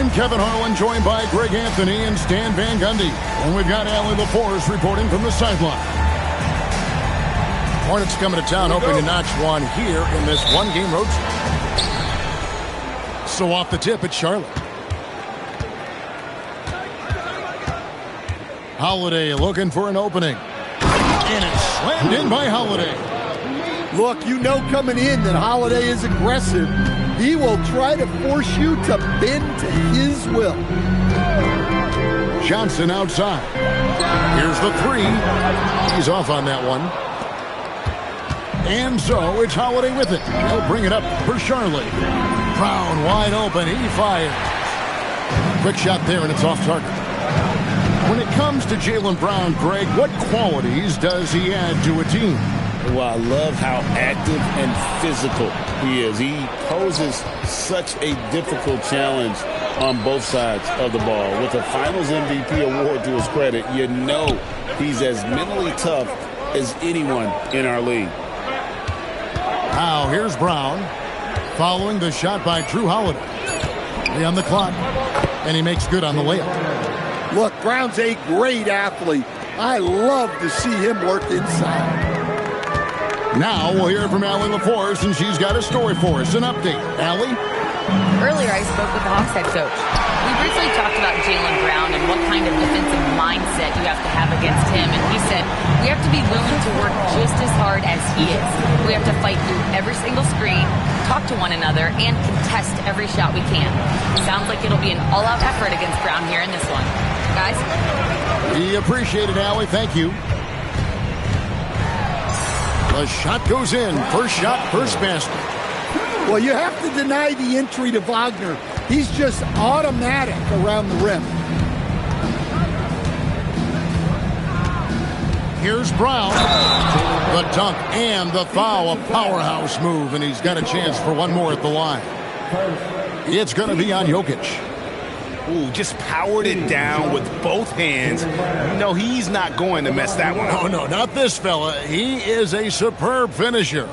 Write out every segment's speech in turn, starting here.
I'm Kevin Harlan, joined by Greg Anthony and Stan Van Gundy. And we've got Allie LaForce reporting from the sideline. Hornets coming to town hoping to notch one here in this one-game road trip. So off the tip, it's Charlotte. Holiday looking for an opening. And it's slammed in by Holiday. Look, you know coming in that Holiday is aggressive. He will try to force you to bend to his will. Johnson outside. Here's the three. He's off on that one. And so it's Holiday with it. He'll bring it up for Charlotte. Brown wide open. He fires. Quick shot there, and it's off target. When it comes to Jaylen Brown, Greg, what qualities does he add to a team? Well, I love how active and physical he is. He poses such a difficult challenge on both sides of the ball. With the Finals MVP award to his credit, you know he's as mentally tough as anyone in our league. Now here's Brown following the shot by Drew Holiday. 3 on the clock, and he makes good on the layup. Look, Brown's a great athlete. I love to see him work inside. Now we'll hear from Allie LaForce, and she's got a story for us. An update. Allie? Earlier, I spoke with the Hawks head coach. We briefly talked about Jaylen Brown and what kind of defensive mindset you have to have against him. And he said, we have to be willing to work just as hard as he is. We have to fight through every single screen, talk to one another, and contest every shot we can. Sounds like it'll be an all-out effort against Brown here in this one. Guys? We appreciate it, Allie. Thank you. The shot goes in. First shot, first basket. Well, you have to deny the entry to Wagner. He's just automatic around the rim. Here's Brown. The dunk and the foul. A powerhouse move, and he's got a chance for one more at the line. It's going to be on Jokic. Ooh, just powered it down with both hands. No, he's not going to mess that one up. Oh, no, not this fella. He is a superb finisher.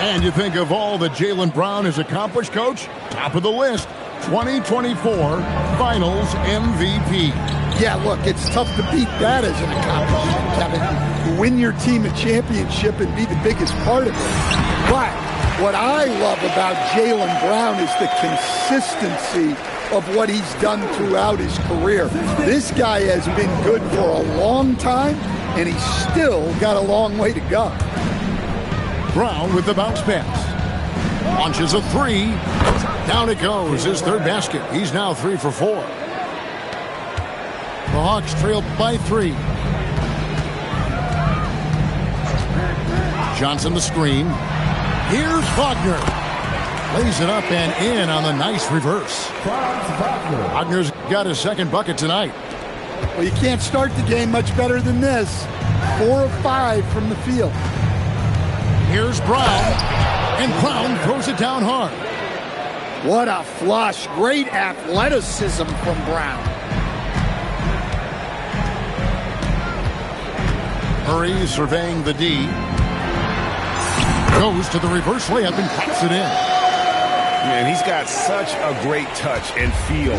And you think of all that Jaylen Brown has accomplished, Coach? Top of the list, 2024 Finals MVP. Yeah, look, it's tough to beat that as an accomplishment, Kevin. To win your team a championship and be the biggest part of it. But what I love about Jaylen Brown is the consistency of what he's done throughout his career. This guy has been good for a long time, and he's still got a long way to go. Brown with the bounce pass. Launches a three. Down it goes. His third basket. He's now 3 for 4. The Hawks trail by 3. Johnson the screen. Here's Wagner. Lays it up and in on the nice reverse. Wagner's got his second bucket tonight. Well, you can't start the game much better than this. 4 of 5 from the field. Here's Brown. And Brown throws it down hard. What a flush. Great athleticism from Brown. Murray surveying the D. Goes to the reverse layup and pops it in. Man, he's got such a great touch and feel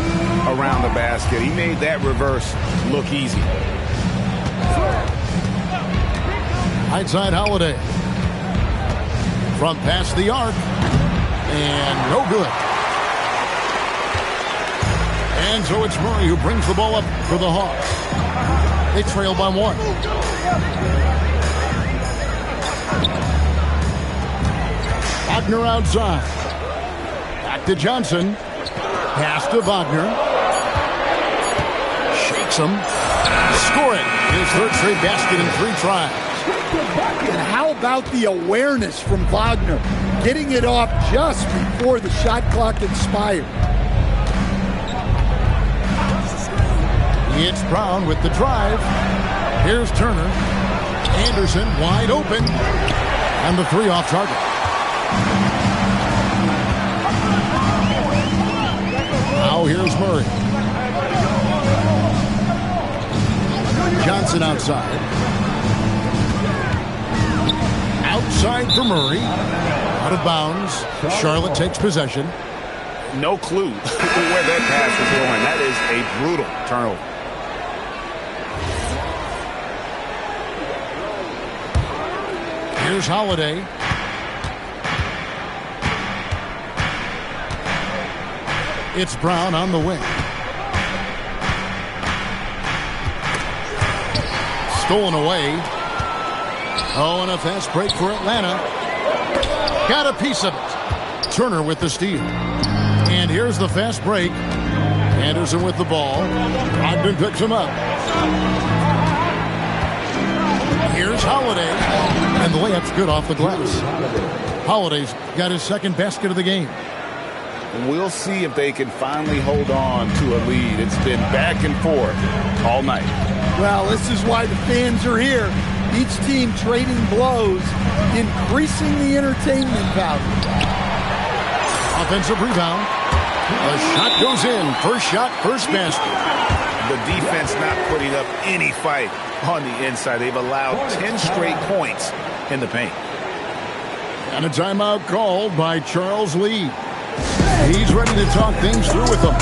around the basket. He made that reverse look easy. Right side Holiday. Front past the arc. And no good. And so it's Murray who brings the ball up for the Hawks. They trail by 1. Wagner outside. Back to Johnson. Pass to Wagner. Shakes him. Scoring. His third straight basket in 3 tries. And how about the awareness from Wagner? Getting it off just before the shot clock expired. It's Brown with the drive. Here's Turner. Anderson wide open. And the 3 off target. Now here's Murray. Johnson outside. Outside for Murray. Out of bounds. Charlotte takes possession. No clue where that pass was going. That is a brutal turnover. Here's Holiday. It's Brown on the wing. Stolen away. Oh, and a fast break for Atlanta. Got a piece of it. Turner with the steal. And here's the fast break. Anderson with the ball. Ogden picks him up. Here's Holiday. And the layup's good off the glass. Holiday's got his second basket of the game. We'll see if they can finally hold on to a lead. It's been back and forth all night. Well, this is why the fans are here. Each team trading blows, increasing the entertainment value. Offensive rebound. A shot goes in. First shot, first basket. The defense not putting up any fight on the inside. They've allowed 10 straight points in the paint. And a timeout called by Charles Lee. He's ready to talk things through with them.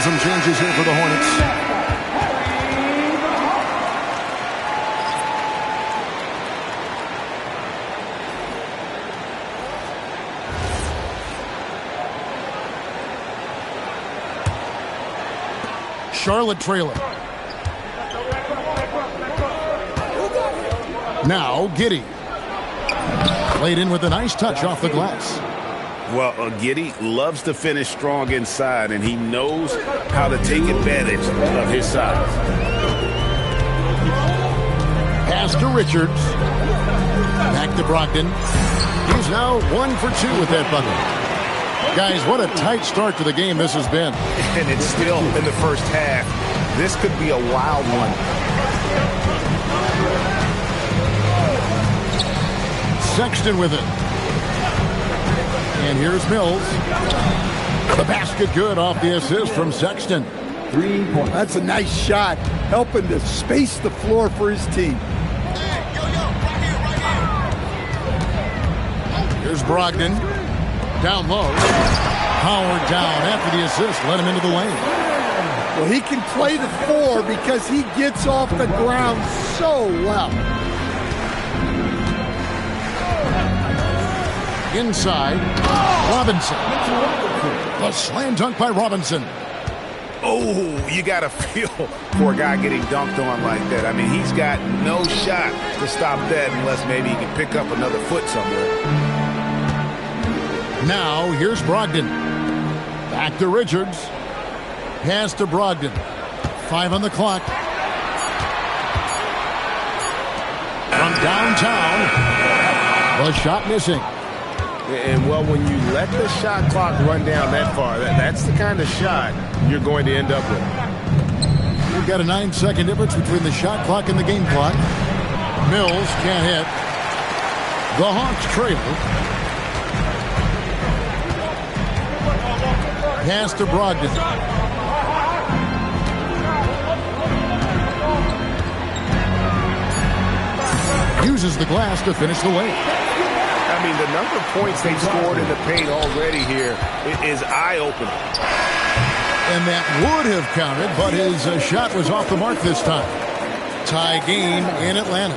Some changes here for the Hornets. Charlotte trailing. Now Giddey. Played in with a nice touch off the glass. Well, Giddey loves to finish strong inside, and he knows how to take advantage of his size. Pass to Richards. Back to Brogdon. He's now 1 for 2 with that bucket. Guys, what a tight start to the game this has been. And it's still in the first half. This could be a wild one. Sexton with it. And here's Mills. The basket good off the assist from Sexton. 3 points. That's a nice shot, helping to space the floor for his team. Here's Brogdon. Down low. Howard down after the assist. Let him into the lane. Well, he can play the 4 because he gets off the ground so well. Inside, Robinson. A slam dunk by Robinson. Oh, you got to feel for a guy getting dunked on like that. I mean, he's got no shot to stop that unless maybe he can pick up another foot somewhere. Now, here's Brogdon. Back to Richards. Pass to Brogdon. 5 on the clock. From downtown. The shot missing. And, well, when you let the shot clock run down that far, that's the kind of shot you're going to end up with. We've got a 9-second difference between the shot clock and the game clock. Mills can't hit. The Hawks trail. Pass to Brogdon. Uses the glass to finish the way. I mean, the number of points they've scored in the paint already here is eye-opening. And that would have counted, but his shot was off the mark this time. Tie game in Atlanta.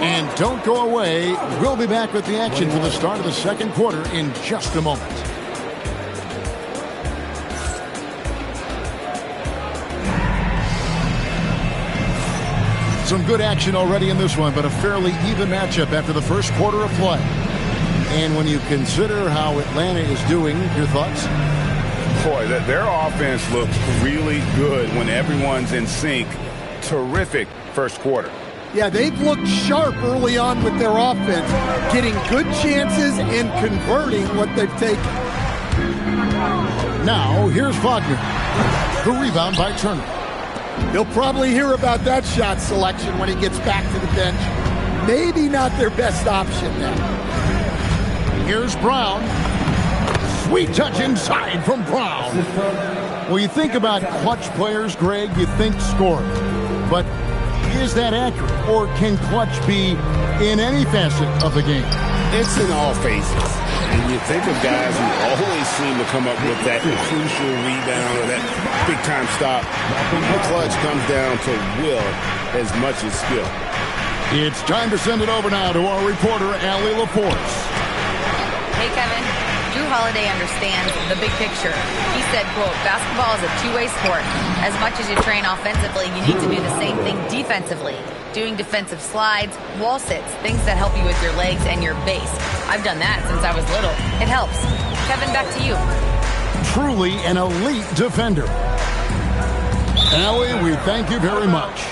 And don't go away. We'll be back with the action for the start of the second quarter in just a moment. Some good action already in this one, but a fairly even matchup after the first quarter of play. And when you consider how Atlanta is doing, your thoughts? Boy, their offense looks really good when everyone's in sync. Terrific first quarter. Yeah, they've looked sharp early on with their offense, getting good chances and converting what they've taken. Now, here's Wagner. The rebound by Turner. He'll probably hear about that shot selection when he gets back to the bench. Maybe not their best option now. Here's Brown. Sweet touch inside from Brown. Well, you think about clutch players, Greg, you think scoring. But is that accurate? Or can clutch be in any facet of the game? It's in all phases. And you think of guys who always seem to come up with that crucial rebound or that big-time stop. The clutch comes down to will as much as skill. It's time to send it over now to our reporter, Allie LaForce. Hey, Kevin. Drew Holiday understands the big picture. He said, quote, basketball is a two-way sport. As much as you train offensively, you need to do the same thing defensively. Doing defensive slides, wall sits, things that help you with your legs and your base. I've done that since I was little. It helps. Kevin, back to you. Truly an elite defender. Allie, we thank you very much.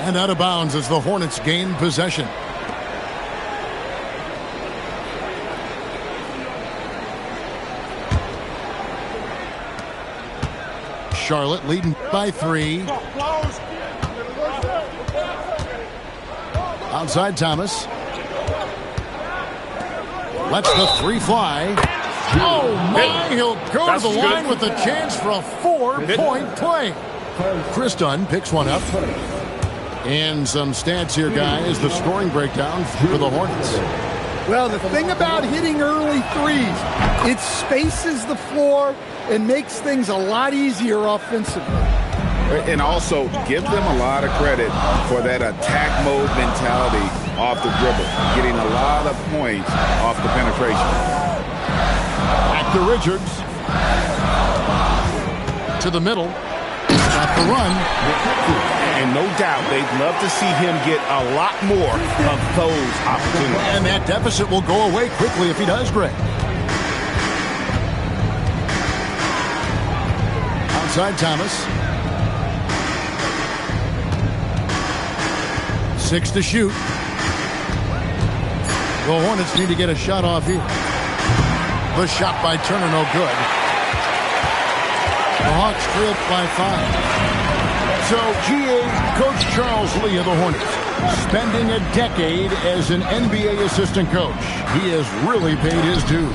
And out of bounds as the Hornets gain possession. Charlotte leading by 3. Outside Thomas. Lets the 3 fly. Oh my, he'll go to the line with a chance for a 4-point play. Chris Dunn picks one up. And some stats here, guys. The scoring breakdown for the Hornets. Well, the thing about hitting early threes, it spaces the floor and makes things a lot easier offensively. And also give them a lot of credit for that attack mode mentality off the dribble, getting a lot of points off the penetration. Back to Richards. To the middle. Got the run. And no doubt they'd love to see him get a lot more of those opportunities. And that deficit will go away quickly if he does, Greg. Outside Thomas. 6 to shoot. The Hornets need to get a shot off here. The shot by Turner, no good. The Hawks trailed by 5. So, GA Coach Charles Lee of the Hornets, spending a decade as an NBA assistant coach. He has really paid his due.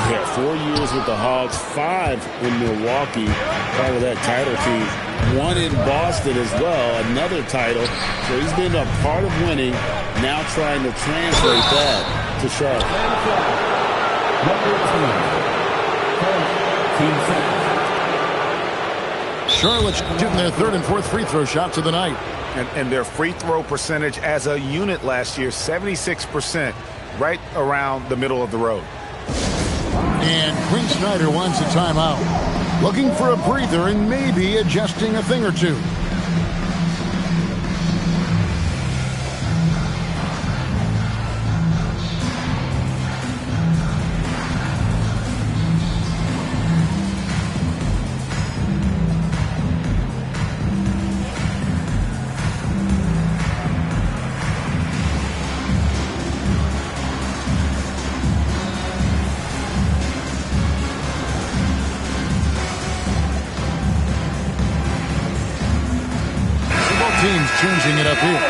Yeah, 4 years with the Hawks, 5 in Milwaukee, part of that title team. 1 in Boston as well, another title. So he's been a part of winning, now trying to translate that to Charlotte. Charlotte's shooting their 3rd and 4th free throw shots of the night. And their free throw percentage as a unit last year, 76%, right around the middle of the road. And Quinn Snyder wants a timeout. Looking for a breather and maybe adjusting a thing or two. Teams changing it up here.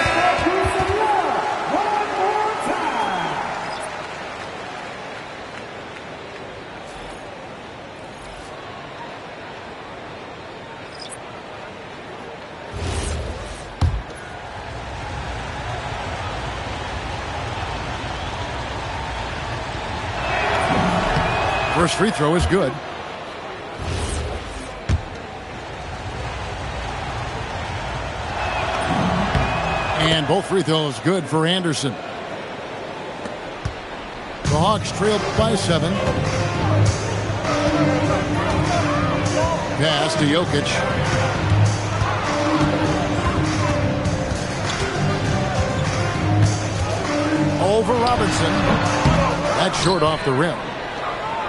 First free throw is good. And both free throws good for Anderson. The Hawks trailed by 7. Pass to Jokic. Over Robinson. That's short off the rim.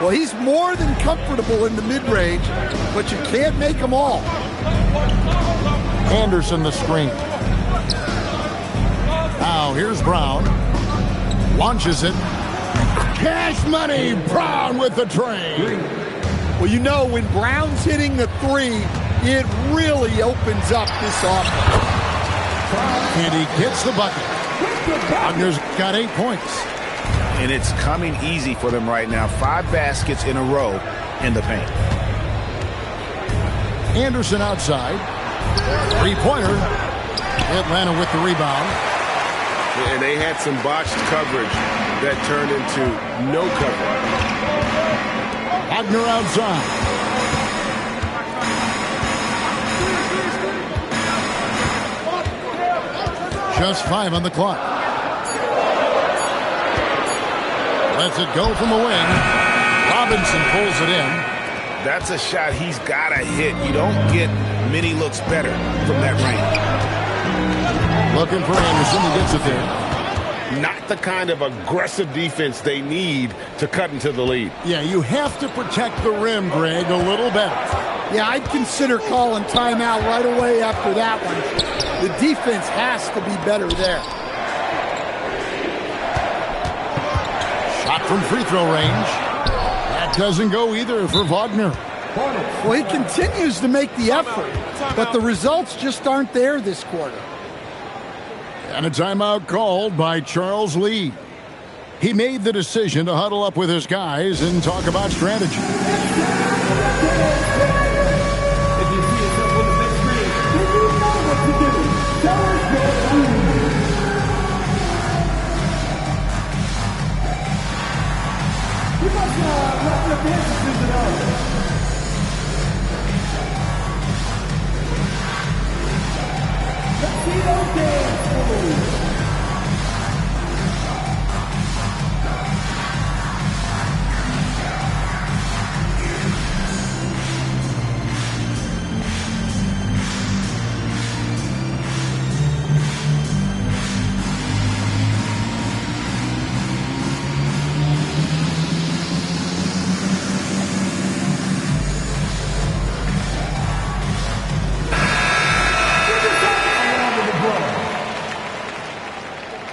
Well, he's more than comfortable in the mid-range, but you can't make them all. Anderson the screen. Now here's Brown. Launches it. Cash money. Brown with the tray. Well, you know, when Brown's hitting the three, it really opens up this offense. And he gets the bucket. Wagner's got 8 points. And it's coming easy for them right now. 5 baskets in a row in the paint. Anderson outside. Three-pointer. Atlanta with the rebound. And they had some botched coverage that turned into no coverage. Wagner outside. Just 5 on the clock. Lets it go from the wing. Robinson pulls it in. That's a shot he's got to hit. You don't get many looks better from that range. Looking for Anderson. He gets it there. Not the kind of aggressive defense they need to cut into the lead. Yeah, you have to protect the rim, Greg, a little better. Yeah, I'd consider calling timeout right away after that one. The defense has to be better there. Shot from free throw range. That doesn't go either for Wagner. Well, he continues to make the effort, but the results just aren't there this quarter. And a timeout called by Charles Lee. He made the decision to huddle up with his guys and talk about strategy.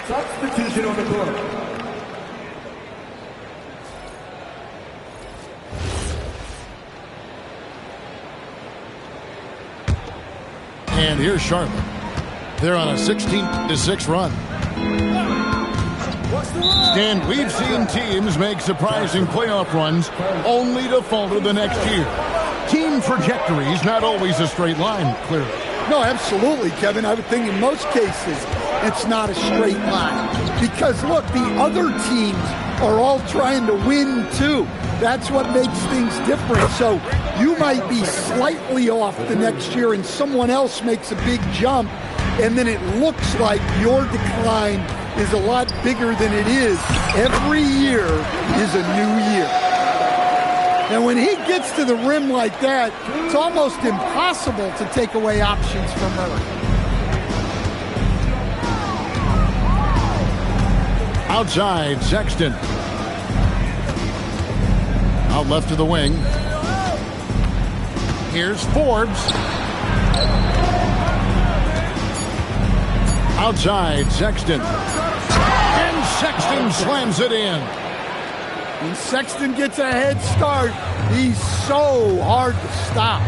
Substitution on the court. And here's Charlotte. They're on a 16-6 run. Stan, we've seen teams make surprising playoff runs only to falter the next year. Team trajectory is not always a straight line, clearly. No, absolutely, Kevin. I would think in most cases it's not a straight line. Because, look, the other teams are all trying to win, too. That's what makes things different. So you might be slightly off the next year and someone else makes a big jump, and then it looks like your decline is a lot bigger than it is. Every year is a new year. And when he gets to the rim like that, it's almost impossible to take away options from Murray. Outside, Sexton. Out left to the wing. Here's Forbes. Outside, Sexton. And Sexton slams it in. When Sexton gets a head start, he's so hard to stop.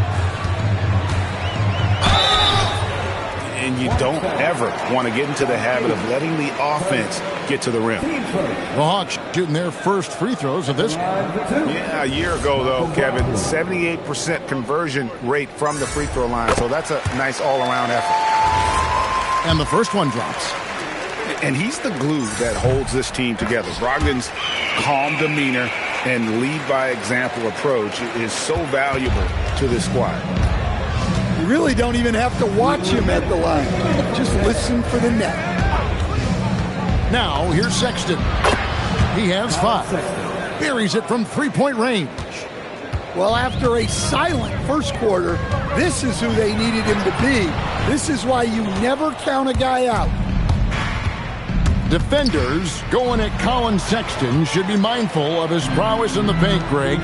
And you don't ever want to get into the habit of letting the offense get to the rim. The Hawks shooting their first free throws of this game. Yeah, a year ago, though, Kevin, 78% conversion rate from the free throw line. So that's a nice all-around effort. And the first one drops. And he's the glue that holds this team together. Brogdon's calm demeanor and lead-by-example approach is so valuable to this squad. You really don't even have to watch him at the line. Just listen for the net. Now, here's Sexton. He has 5. Buries it from three-point range. Well, after a silent first quarter, this is who they needed him to be. This is why you never count a guy out. Defenders going at Colin Sexton should be mindful of his prowess in the paint, Greg.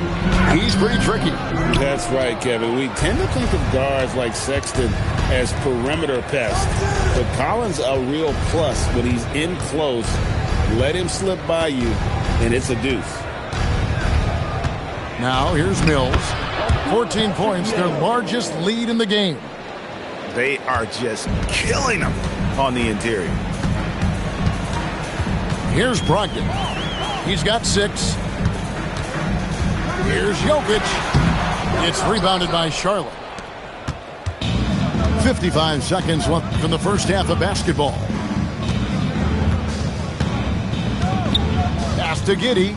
He's pretty tricky. That's right, Kevin. We tend to think of guards like Sexton as perimeter pests, but Collins a real plus when he's in close. Let him slip by you, and it's a deuce. Now here's Mills. 14 points, their largest lead in the game. They are just killing them on the interior. Here's Brogdon. He's got 6. Here's Jokic. It's rebounded by Charlotte. 55 seconds left from the first half of basketball. Pass to Giddey.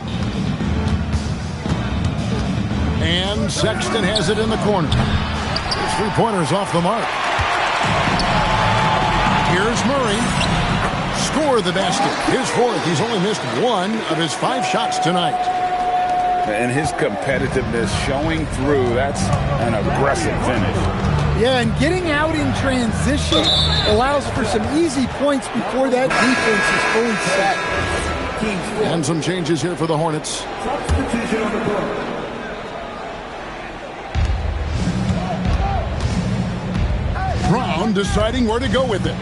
And Sexton has it in the corner. His three-pointer's off the mark. Here's Murray. Score the basket. His 4th. He's only missed 1 of his 5 shots tonight. And his competitiveness showing through. That's an aggressive finish. Yeah, and getting out in transition allows for some easy points before that defense is fully set. And some changes here for the Hornets. Substitution on the court. Brown deciding where to go with it.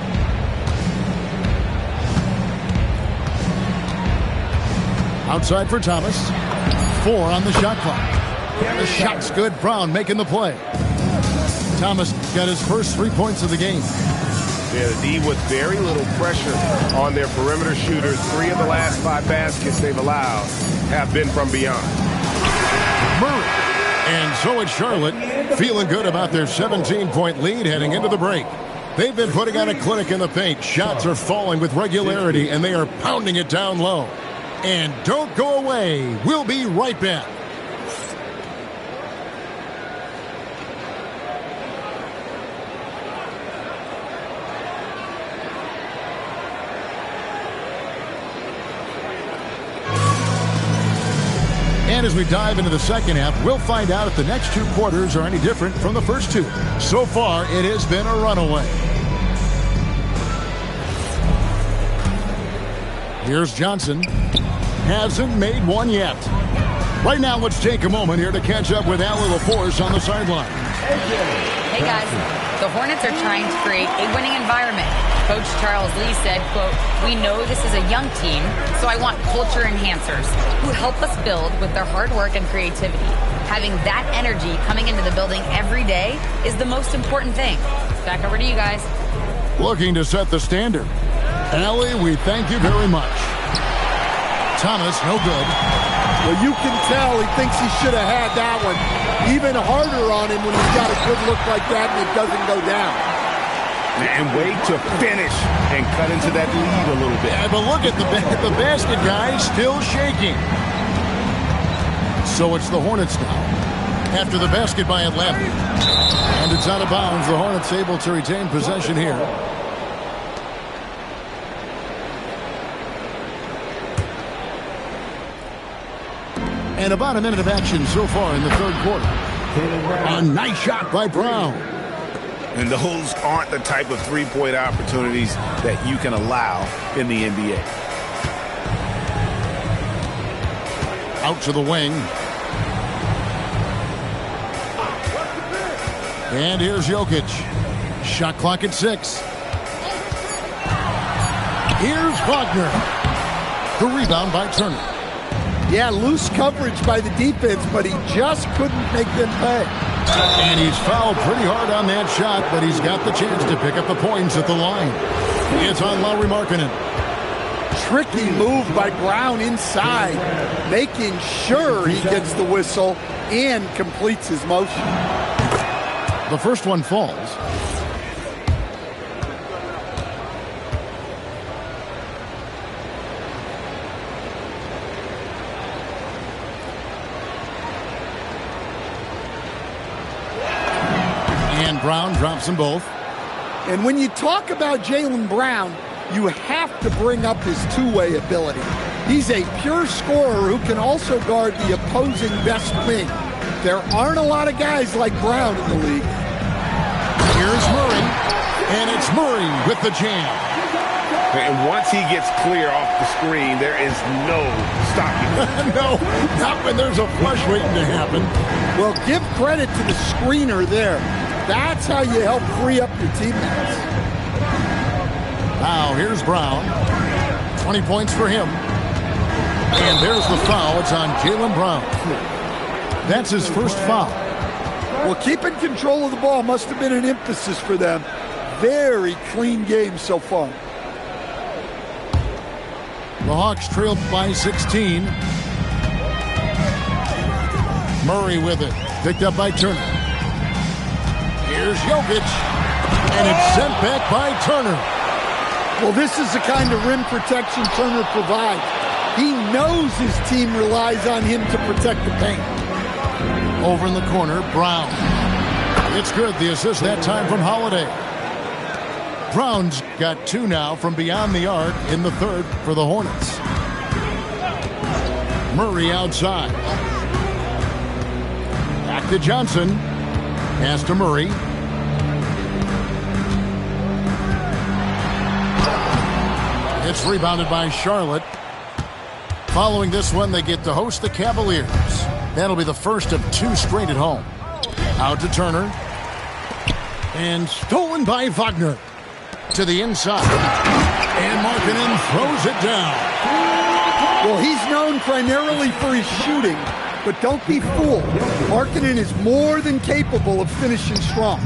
Outside for Thomas. 4 on the shot clock. The shot's good. Brown making the play. Thomas got his first 3 points of the game. Yeah, the D with very little pressure on their perimeter shooters. 3 of the last 5 baskets they've allowed have been from beyond. Murray. And so it's Charlotte, feeling good about their 17-point lead heading into the break. They've been putting on a clinic in the paint. Shots are falling with regularity, and they are pounding it down low. And don't go away. We'll be right back. And as we dive into the second half, we'll find out if the next 2 quarters are any different from the first 2. So far, it has been a runaway. Here's Johnson. Hasn't made one yet. Right now, let's take a moment here to catch up with Allie LaForce on the sideline. Hey, guys. The Hornets are trying to create a winning environment. Coach Charles Lee said, quote, "We know this is a young team, so I want culture enhancers who help us build with their hard work and creativity. Having that energy coming into the building every day is the most important thing." Back over to you guys. Looking to set the standard. Allie, we thank you very much. Thomas, no good. Well, you can tell he thinks he should have had that one. Even harder on him when he's got a good look like that and it doesn't go down. And wait to finish and cut into that lead a little bit. Yeah, but look at the basket, guys, still shaking. So it's the Hornets now. After the basket by Atlanta. And it's out of bounds. The Hornets able to retain possession here. And about a minute of action so far in the third quarter. A nice shot by Brown. And those aren't the type of three-point opportunities that you can allow in the NBA. Out to the wing. And here's Jokic. Shot clock at 6. Here's Wagner. The rebound by Turner. Yeah, loose coverage by the defense, but he just couldn't make them pay. And he's fouled pretty hard on that shot, but he's got the chance to pick up the points at the line. It's on Lauri Markkanen. Tricky move by Brown inside, making sure he gets the whistle and completes his motion. The first one falls. And Brown drops them both. And when you talk about Jaylen Brown, you have to bring up his two-way ability. He's a pure scorer who can also guard the opposing best wing. There aren't a lot of guys like Brown in the league. Here's Murray, and it's Murray with the jam. And once he gets clear off the screen, there is no stopping him. No, not when there's a flush waiting to happen. Well, give credit to the screener there. That's how you help free up your teammates. Now, here's Brown. 20 points for him. And there's the foul. It's on Jaylen Brown. That's his first foul. Well, keeping control of the ball must have been an emphasis for them. Very clean game so far. The Hawks trailed by 16. Murray with it. Picked up by Turner. Here's Jokic. And it's sent back by Turner. Well, this is the kind of rim protection Turner provides. He knows his team relies on him to protect the paint. Over in the corner, Brown. It's good. The assist that time from Holiday. Brown's got 2 now from beyond the arc in the third for the Hornets. Murray outside. Back to Johnson. Pass to Murray. It's rebounded by Charlotte. Following this one, they get to host the Cavaliers. That'll be the first of 2 straight at home. Out to Turner. And stolen by Wagner. To the inside. And Markkanen throws it down. Well, he's known primarily for his shooting, but don't be fooled. Markkanen is more than capable of finishing strong.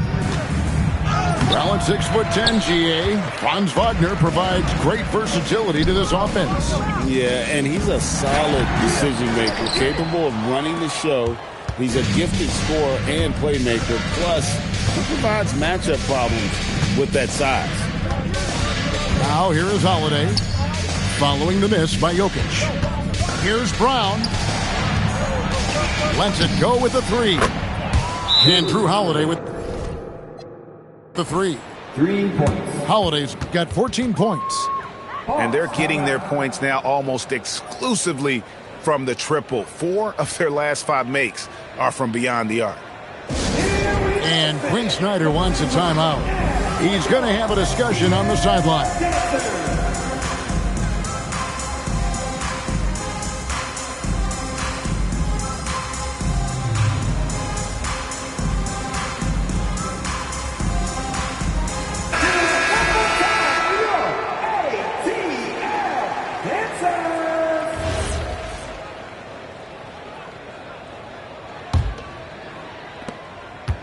Well, at 6'10", GA, Franz Wagner provides great versatility to this offense. Yeah, and he's a solid decision maker, capable of running the show. He's a gifted scorer and playmaker. Plus, he provides matchup problems with that size. Now here is Holiday, following the miss by Jokic. Here's Brown. Lets it go with the 3. And Drew Holiday with the 3. 3 points. Holiday's got 14 points. And they're getting their points now almost exclusively from the triple. 4 of their last 5 makes are from beyond the arc. And Quinn Snyder wants a timeout. He's going to have a discussion on the sideline.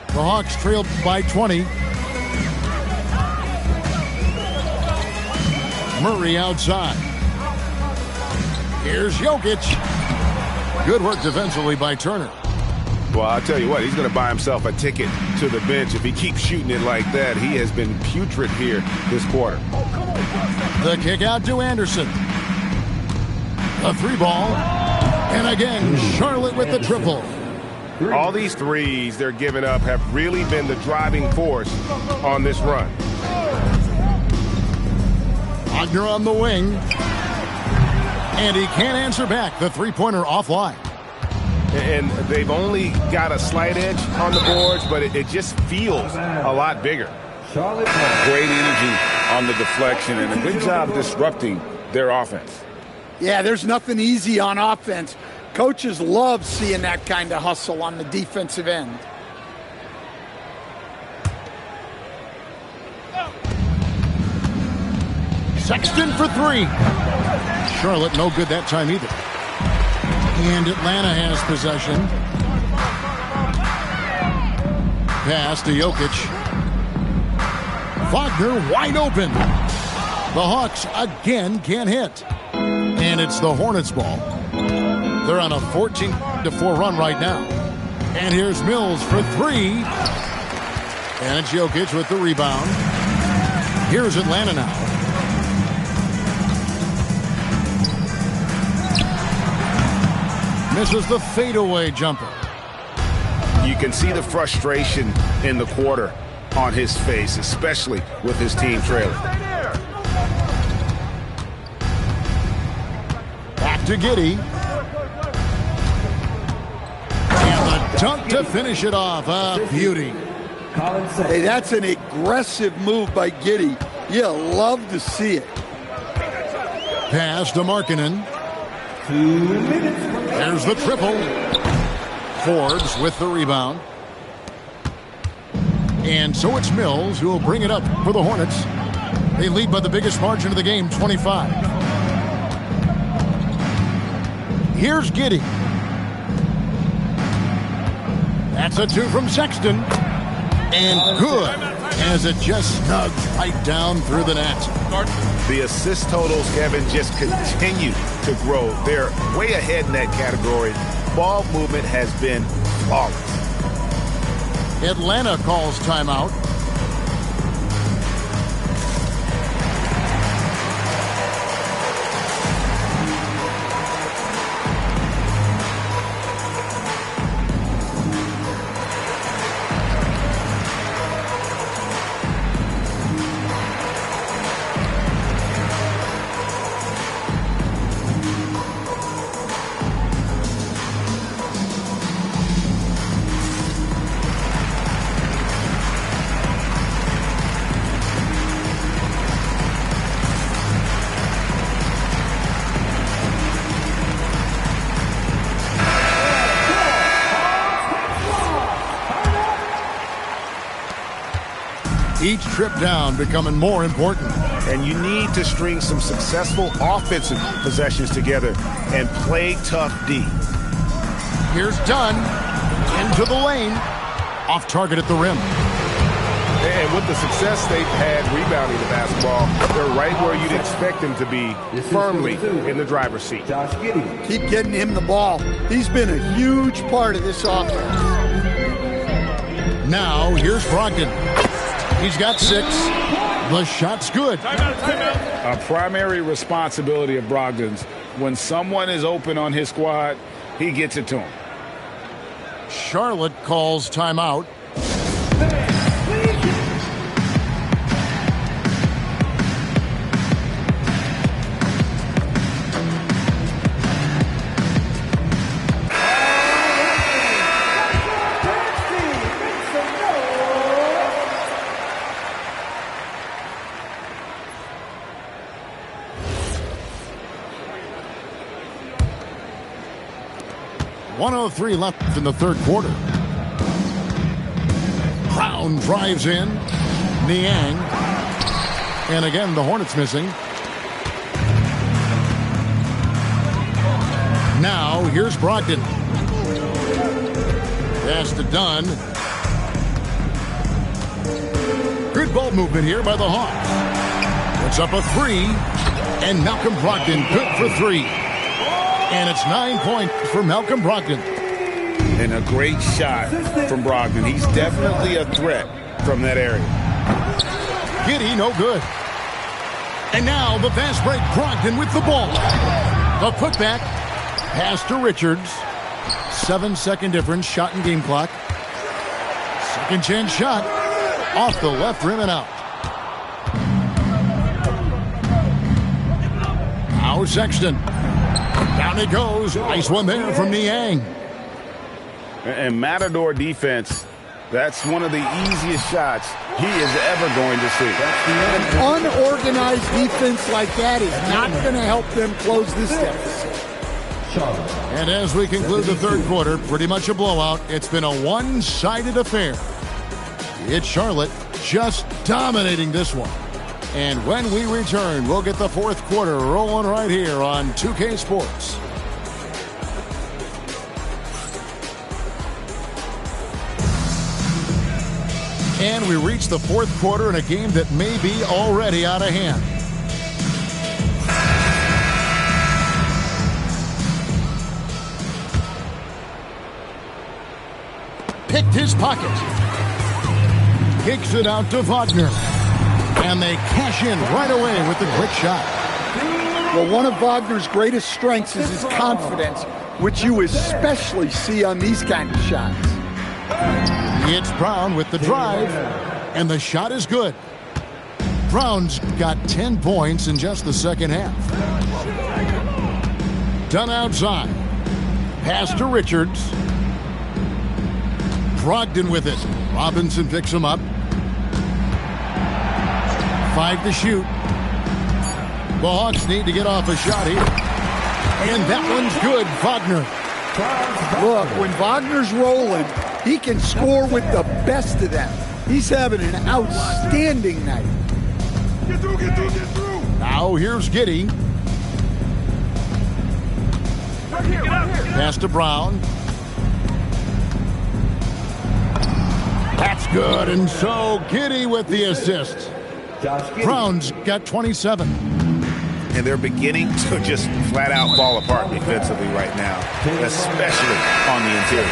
The Hawks trailed by 20. Murray outside. Here's Jokic. Good work defensively by Turner. Well, I'll tell you what, he's going to buy himself a ticket to the bench. If he keeps shooting it like that, he has been putrid here this quarter. The kick out to Anderson. A 3 ball. And again, Charlotte with the triple. All these threes they're giving up have really been the driving force on this run. Wagner on the wing. And he can't answer back. The three-pointer offline. And they've only got a slight edge on the boards, but it just feels a lot bigger. Great energy on the deflection and a good job disrupting their offense. Yeah, there's nothing easy on offense. Coaches love seeing that kind of hustle on the defensive end. Sexton for 3. Charlotte no good that time either. And Atlanta has possession. Pass to Jokic. Wagner wide open. The Hawks again can't hit. And it's the Hornets ball. They're on a 14-4 run right now. And here's Mills for 3. And it's Jokic with the rebound. Here's Atlanta now. Misses the fadeaway jumper. You can see the frustration in the quarter on his face, especially with his team trailing. Back to Giddey. And the dunk to finish it off. A beauty. Hey, that's an aggressive move by Giddey. You love to see it. Pass to Markkanen. 2 minutes. There's the triple. Forbes with the rebound. And so it's Mills who will bring it up for the Hornets. They lead by the biggest margin of the game, 25. Here's Giddey. That's a 2 from Sexton. And good, as it just snugs right down through the net. The assist totals, Kevin, just continue to grow. They're way ahead in that category. Ball movement has been flawless. Atlanta calls timeout. Each trip down becoming more important. And you need to string some successful offensive possessions together and play tough D. Here's Dunn. Into the lane. Off target at the rim. And with the success they've had rebounding the basketball, they're right where you'd expect them to be, firmly in the driver's seat. Josh Giddey. Keep getting him the ball. He's been a huge part of this offense. Now, here's Brogdon. He's got 6. The shot's good. A primary responsibility of Brogdon's, when someone is open on his squad, he gets it to him. Charlotte calls timeout. .103 left in the third quarter. Brown drives in. Niang. And again, the Hornets missing. Now, here's Brogdon. Pass to Dunn. Good ball movement here by the Hawks. Puts up a 3. And Malcolm Brogdon good for 3. And it's 9 points for Malcolm Brogdon. And a great shot from Brogdon. He's definitely a threat from that area. Giddey, no good. And now the fast break, Brogdon with the ball. The putback, pass to Richards. 7-second difference, shot and game clock. Second chance shot, off the left rim and out. Now Sexton. Down it goes. Nice one there from Niang. And Matador defense, that's one of the easiest shots he is ever going to see. An unorganized defense like that is not going to help them close this deficit. And as we conclude the third quarter, pretty much a blowout. It's been a one-sided affair. It's Charlotte just dominating this one. And when we return, we'll get the fourth quarter rolling right here on 2K Sports. And we reach the fourth quarter in a game that may be already out of hand. Picked his pocket. Kicks it out to Wagner. And they cash in right away with the quick shot. Well, one of Wagner's greatest strengths is his confidence, which you especially see on these kind of shots. It's Brown with the drive, and the shot is good. Brown's got 10 points in just the second half. Done outside. Pass to Richards. Brogdon with it. Robinson picks him up. 5 to shoot. The Hawks need to get off a shot here. And that one's good, Wagner. Look, when Wagner's rolling, he can score with the best of them. He's having an outstanding night. Get through. Now here's Giddey. Right here. Pass to Brown. That's good, and so Giddey with the assist. Brown's got 27. And they're beginning to just flat out fall apart defensively right now, especially on the interior.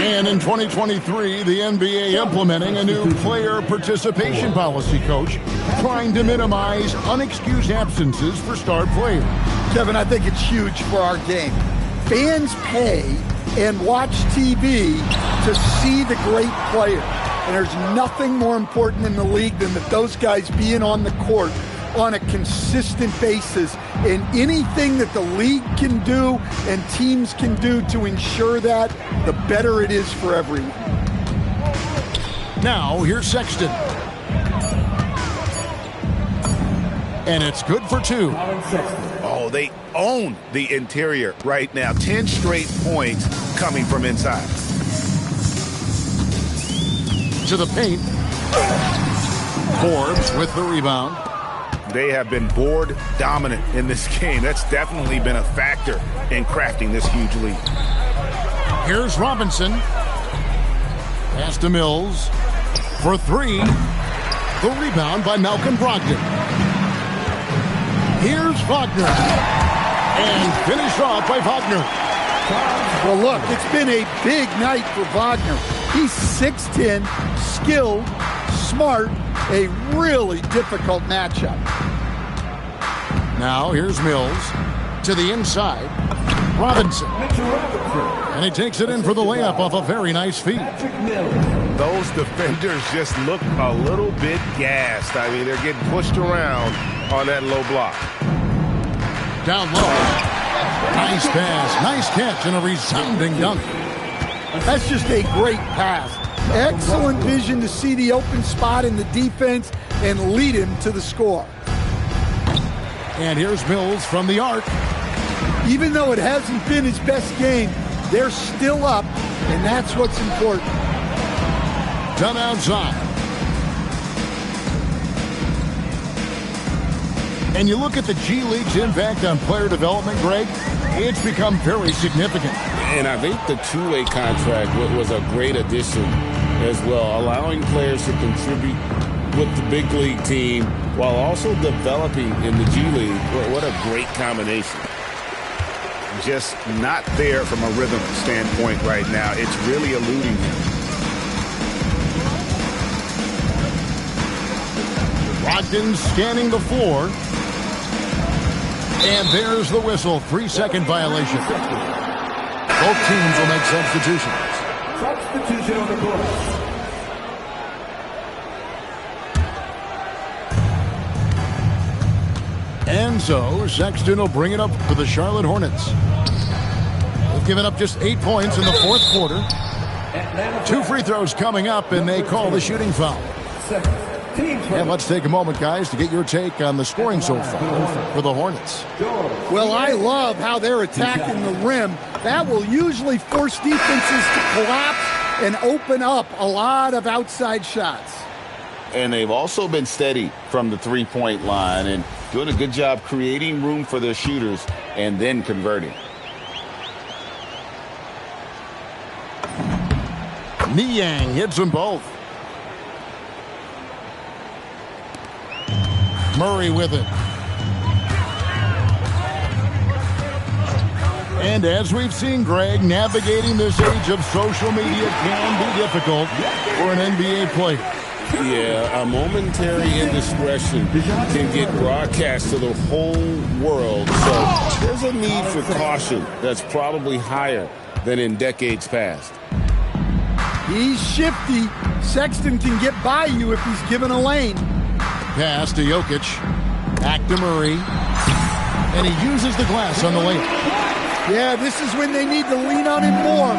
And in 2023, the NBA implementing a new player participation policy, coach, trying to minimize unexcused absences for star players. Kevin, I think it's huge for our game. Fans pay and watch TV to see the great players. And there's nothing more important in the league than that those guys being on the court on a consistent basis. And anything that the league can do and teams can do to ensure that, the better it is for everyone. Now, here's Sexton. And it's good for 2. Oh, they own the interior right now. 10 straight points coming from inside. To the paint. Forbes with the rebound. They have been board dominant in this game. That's definitely been a factor in crafting this huge lead. Here's Robinson. Pass to Mills for 3. The rebound by Malcolm Brogdon. Here's Wagner. And finished off by Wagner. Well, look, it's been a big night for Wagner. He's 6'10", skilled, smart, a really difficult matchup. Now here's Mills to the inside. Robinson. And he takes it in for the layup off a very nice feed. Those defenders just look a little bit gassed. I mean, they're getting pushed around on that low block. Down low. Nice pass, nice catch, and a resounding dunk. That's just a great pass. Excellent vision to see the open spot in the defense and lead him to the score. And here's Mills from the arc. Even though it hasn't been his best game, they're still up, and that's what's important. Done outside. And you look at the G League's impact on player development, Greg, it's become very significant. And I think the two-way contract was a great addition as well, allowing players to contribute with the big league team while also developing in the G League. What a great combination. Just not there from a rhythm standpoint right now. It's really eluding him. Brogdon scanning the floor. And there's the whistle. 3-second violation. Both teams will make substitutions. Substitution on the court. And so Sexton will bring it up for the Charlotte Hornets. They've given up just 8 points in the fourth quarter. 2 free throws coming up, and they call the shooting foul. And let's take a moment, guys, to get your take on the scoring so far for the Hornets. Well, I love how they're attacking the rim. That will usually force defenses to collapse and open up a lot of outside shots. And they've also been steady from the three-point line and doing a good job creating room for their shooters and then converting. Niang hits them both. Murray with it. And as we've seen, Greg, navigating this age of social media can be difficult for an NBA player. Yeah, a momentary indiscretion can get broadcast to the whole world. So there's a need for caution that's probably higher than in decades past. He's shifty. Sexton can get by you if he's given a lane. Pass to Jokic. Back to Murray. And he uses the glass on the layup. Yeah, this is when they need to lean on him more.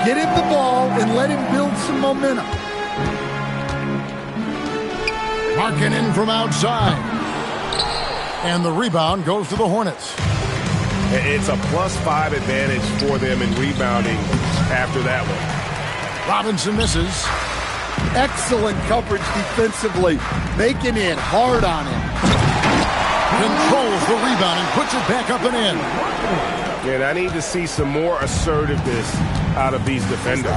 Get him the ball and let him build some momentum. Marking in from outside. And the rebound goes to the Hornets. It's a +5 advantage for them in rebounding after that one. Robinson misses. Excellent coverage defensively, making it hard on him. Controls the rebound and puts it back up and in. And I need to see some more assertiveness out of these defenders.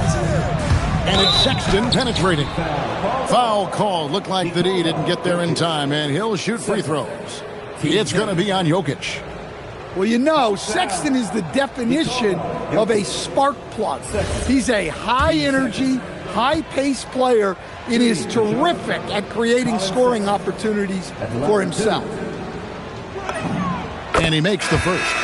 And it's Sexton penetrating. Foul call. Looked like the D didn't get there in time, and he'll shoot free throws. It's going to be on Jokic. Well, you know, Sexton is the definition of a spark plug. He's a high-energy, high-paced player and is terrific at creating scoring opportunities for himself. And he makes the first.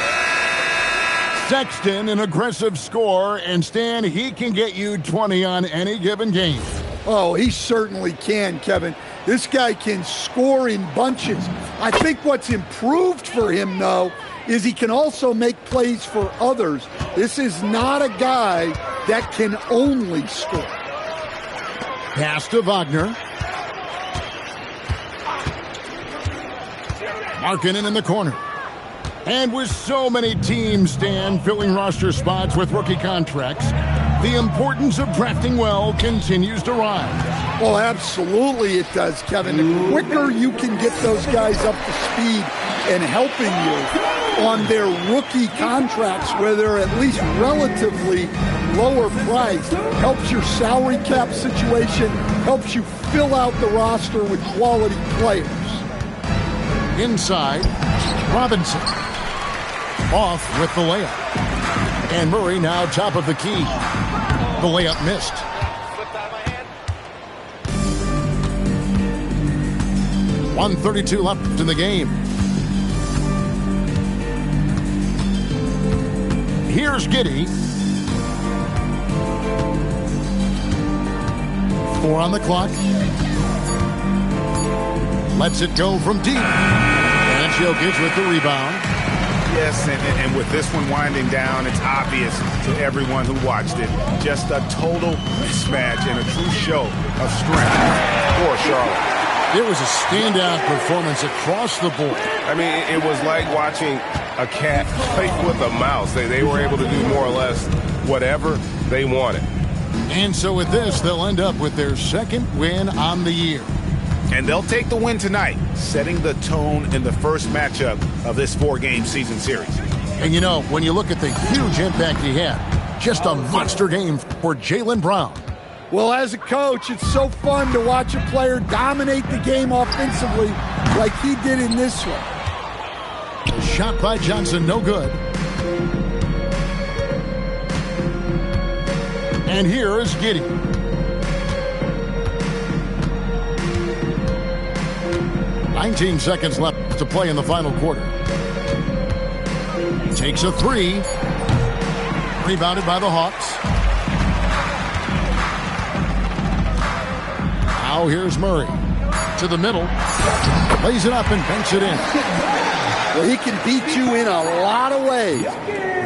Sexton, an aggressive scorer, and Stan, he can get you 20 on any given game. Oh, he certainly can, Kevin. This guy can score in bunches. I think what's improved for him, though, is he can also make plays for others. This is not a guy that can only score. Pass to Wagner. Markkanen in the corner. And with so many teams, Stan, filling roster spots with rookie contracts, the importance of drafting well continues to rise. Well, absolutely it does, Kevin. The quicker you can get those guys up to speed and helping you on their rookie contracts, where they're at least relatively lower priced, helps your salary cap situation, helps you fill out the roster with quality players. Inside, Robinson. Off with the layup. And Murray now top of the key. The layup missed. 1:32 left in the game. Here's Giddey. 4 on the clock. Lets it go from deep. And Jokic with the rebound. Yes, and with this one winding down, it's obvious to everyone who watched it. Just a total mismatch and a true show of strength for Charlotte. It was a standout performance across the board. I mean, it was like watching a cat play with a mouse. They were able to do more or less whatever they wanted. And so with this, they'll end up with their second win on the year. And they'll take the win tonight, setting the tone in the first matchup of this 4-game season series. And you know, when you look at the huge impact he had, just a monster game for Jaylen Brown. Well, as a coach, it's so fun to watch a player dominate the game offensively like he did in this one. A shot by Johnson, no good. And here is Giddey. "19 seconds left to play in the final quarter. Takes a 3. Rebounded by the Hawks. Now here's Murray. To the middle. Lays it up and banks it in. Well, he can beat you in a lot of ways.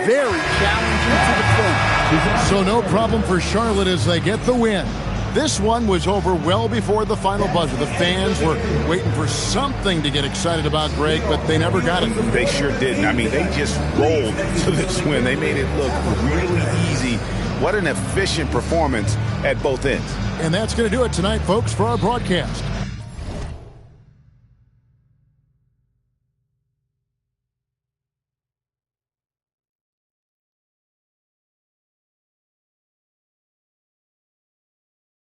Very challenging to defend. So no problem for Charlotte as they get the win. This one was over well before the final buzzer. The fans were waiting for something to get excited about, Greg, but they never got it. They sure didn't. I mean, they just rolled to this win. They made it look really easy. What an efficient performance at both ends. And that's going to do it tonight, folks, for our broadcast.